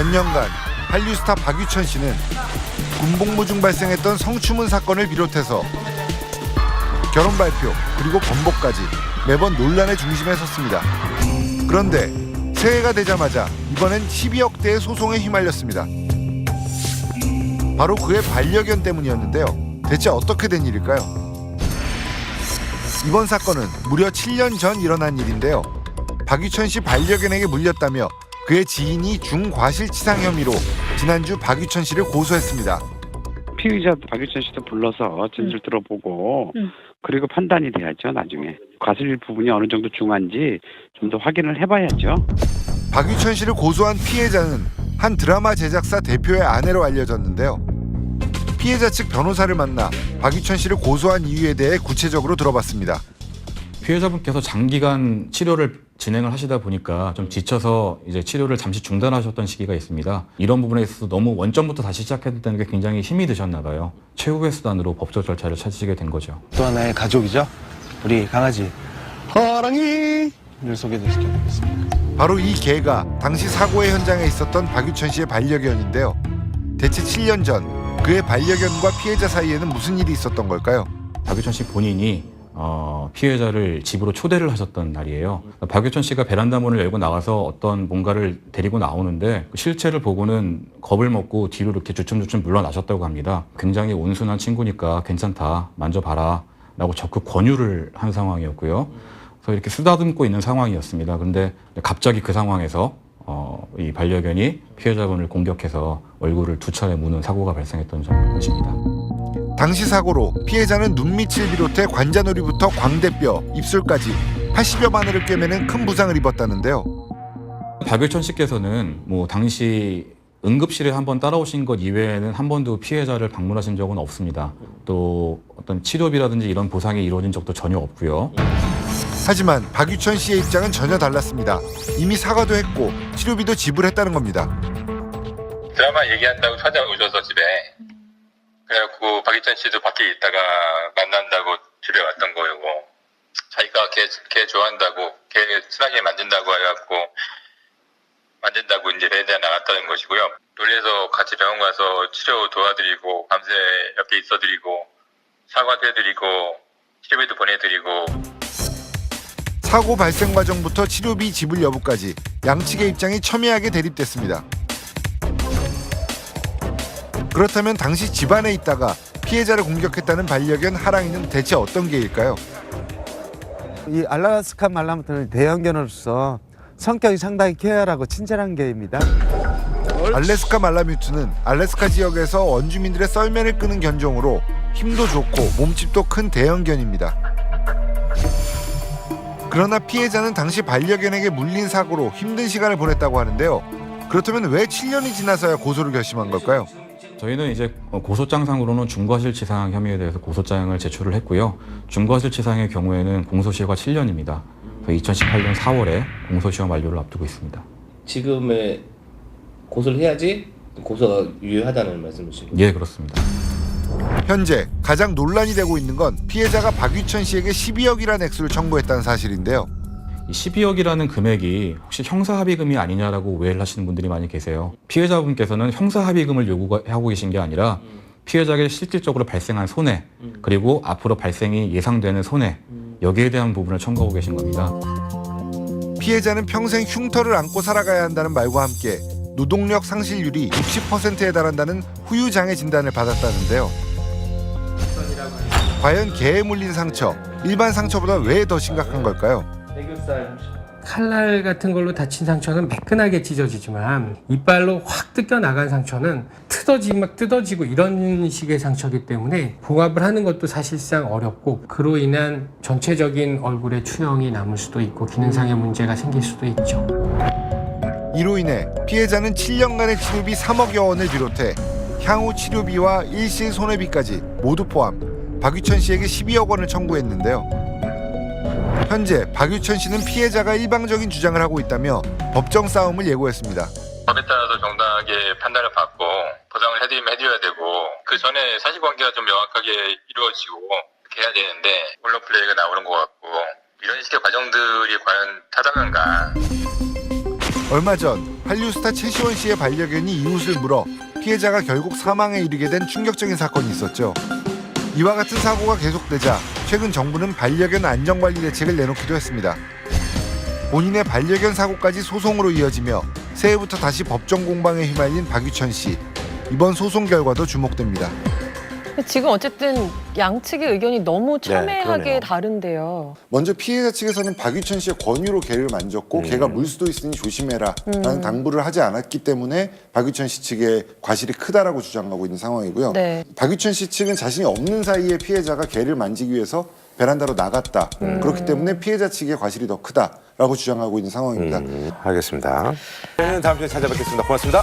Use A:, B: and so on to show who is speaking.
A: 몇 년간 한류 스타 박유천 씨는 군복무 중 발생했던 성추문 사건을 비롯해서 결혼 발표 그리고 번복까지 매번 논란의 중심에 섰습니다. 그런데 새해가 되자마자 이번엔 12억대의 소송에 휘말렸습니다. 바로 그의 반려견 때문이었는데요. 대체 어떻게 된 일일까요? 이번 사건은 무려 7년 전 일어난 일인데요. 박유천 씨 반려견에게 물렸다며 그의 지인이 중과실치상 혐의로 지난주 박유천 씨를 고소했습니다.
B: 피의자 박유천 씨도 불러서 진술 들어보고 그리고 판단이 돼야죠. 나중에 과실 부분이 어느 정도 중한지 좀 더 확인을 해봐야죠.
A: 박유천 씨를 고소한 피해자는 한 드라마 제작사 대표의 아내로 알려졌는데요. 피해자 측 변호사를 만나 박유천 씨를 고소한 이유에 대해 구체적으로 들어봤습니다.
C: 피해자분께서 장기간 치료를 진행을 하시다 보니까 좀 지쳐서 이제 치료를 잠시 중단하셨던 시기가 있습니다. 이런 부분에 있어서 너무 원점부터 다시 시작했다는 게 굉장히 힘이 드셨나 봐요. 최후의 수단으로 법적 절차를 찾으시게 된 거죠.
D: 또 하나의 가족이죠. 우리 강아지 호랑이를 소개시켜드리겠습니다.
A: 바로 이 개가 당시 사고의 현장에 있었던 박유천 씨의 반려견인데요. 대체 7년 전 그의 반려견과 피해자 사이에는 무슨 일이 있었던 걸까요?
C: 박유천 씨 본인이 피해자를 집으로 초대를 하셨던 날이에요. 박유천 씨가 베란다 문을 열고 나가서 어떤 뭔가를 데리고 나오는데 그 실체를 보고는 겁을 먹고 뒤로 이렇게 주춤주춤 물러나셨다고 합니다. 굉장히 온순한 친구니까 괜찮다, 만져봐라 라고 적극 권유를 한 상황이었고요. 그래서 이렇게 쓰다듬고 있는 상황이었습니다. 그런데 갑자기 그 상황에서 이 반려견이 피해자분을 공격해서 얼굴을 2차례 무는 사고가 발생했던 것입니다.
A: 당시 사고로 피해자는 눈밑을 비롯해 관자놀이부터 광대뼈, 입술까지 80여만 원을 꿰매는 큰 부상을 입었다는데요.
C: 박유천 씨께서는 당시 응급실에 한번 따라오신 것 이외에는 한 번도 피해자를 방문하신 적은 없습니다. 또 어떤 치료비라든지 이런 보상이 이루어진 적도 전혀 없고요.
A: 하지만 박유천 씨의 입장은 전혀 달랐습니다. 이미 사과도 했고 치료비도 지불했다는 겁니다.
E: 드라마 얘기한다고 찾아오셔서 집에 그래갖고 박유천 씨도 밖에 있다가 만난다고 집에 왔던 거고 자기가 걔 좋아한다고 걔 친하게 만진다고 해갖고 만진다고 이제 배에 나갔다는 것이고요. 놀래서 같이 병원 가서 치료 도와드리고 밤새 옆에 있어드리고 사과도 해드리고 치료비도 보내드리고
A: 사고 발생 과정부터 치료비 지불 여부까지 양측의 입장이 첨예하게 대립됐습니다. 그렇다면 당시 집안에 있다가 피해자를 공격했다는 반려견 하랑이는 대체 어떤 개일까요?
D: 이 알라스카 말라무트는 대형견으로서 성격이 상당히 쾌활하고 친절한 개입니다.
A: 알래스카 말라뮤트는 알래스카 지역에서 원주민들의 썰매를 끄는 견종으로 힘도 좋고 몸집도 큰 대형견입니다. 그러나 피해자는 당시 반려견에게 물린 사고로 힘든 시간을 보냈다고 하는데요. 그렇다면 왜 7년이 지나서야 고소를 결심한 걸까요?
C: 저희는 이제 고소장상으로는 중과실치상 혐의에 대해서 고소장을 제출을 했고요. 중과실치상의 경우에는 공소시효가 7년입니다. 2018년 4월에 공소시효 만료를 앞두고 있습니다.
F: 지금의 고소를 해야지 고소가 유효하다는 말씀이시죠?
C: 예, 그렇습니다.
A: 현재 가장 논란이 되고 있는 건 피해자가 박유천 씨에게 12억이라는 액수를 청구했다는 사실인데요.
C: 이 12억이라는 금액이 혹시 형사합의금이 아니냐라고 오해를 하시는 분들이 많이 계세요. 피해자분께서는 형사합의금을 요구하고 계신 게 아니라 피해자에게 실질적으로 발생한 손해 그리고 앞으로 발생이 예상되는 손해 여기에 대한 부분을 청구하고 계신 겁니다.
A: 피해자는 평생 흉터를 안고 살아가야 한다는 말과 함께 노동력 상실률이 60%에 달한다는 후유장애 진단을 받았다는데요. 과연 개에 물린 상처, 일반 상처보다 왜 더 심각한 걸까요?
G: 칼날 같은 걸로 다친 상처는 매끈하게 찢어지지만 이빨로 확 뜯겨 나간 상처는 뜯어지고 이런 식의 상처이기 때문에 봉합을 하는 것도 사실상 어렵고 그로 인한 전체적인 얼굴에 추형이 남을 수도 있고 기능상의 문제가 생길 수도 있죠.
A: 이로 인해 피해자는 7년간의 치료비 3억여 원을 비롯해 향후 치료비와 일시 손해비까지 모두 포함 박유천 씨에게 12억 원을 청구했는데요. 현재 박유천 씨는 피해자가 일방적인 주장을 하고 있다며 법정 싸움을 예고했습니다.
E: 법에 따라서 정당하게 판단을 받고 보상을 해드리면 해드려야 되고 그 전에 사실관계가 좀 명확하게 이루어지고 그렇게 해야 되는데 언론 플레이가 나오는 것 같고 이런 식의 과정들이 과연 타당한가.
A: 얼마 전 한류 스타 최시원 씨의 반려견이 이웃을 물어 피해자가 결국 사망에 이르게 된 충격적인 사건이 있었죠. 이와 같은 사고가 계속되자 최근 정부는 반려견 안전관리 대책을 내놓기도 했습니다. 본인의 반려견 사고까지 소송으로 이어지며 새해부터 다시 법정 공방에 휘말린 박유천 씨. 이번 소송 결과도 주목됩니다.
H: 지금 어쨌든 양측의 의견이 너무 첨예하게
I: 그러네요.
H: 다른데요.
A: 먼저 피해자 측에서는 박유천 씨의 권유로 개를 만졌고 개가 물 수도 있으니 조심해라 라는 당부를 하지 않았기 때문에 박유천 씨 측의 과실이 크다라고 주장하고 있는 상황이고요.
H: 네.
A: 박유천 씨 측은 자신이 없는 사이에 피해자가 개를 만지기 위해서 베란다로 나갔다. 그렇기 때문에 피해자 측의 과실이 더 크다라고 주장하고 있는 상황입니다.
I: 알겠습니다. 저는 다음 주에 찾아뵙겠습니다. 고맙습니다.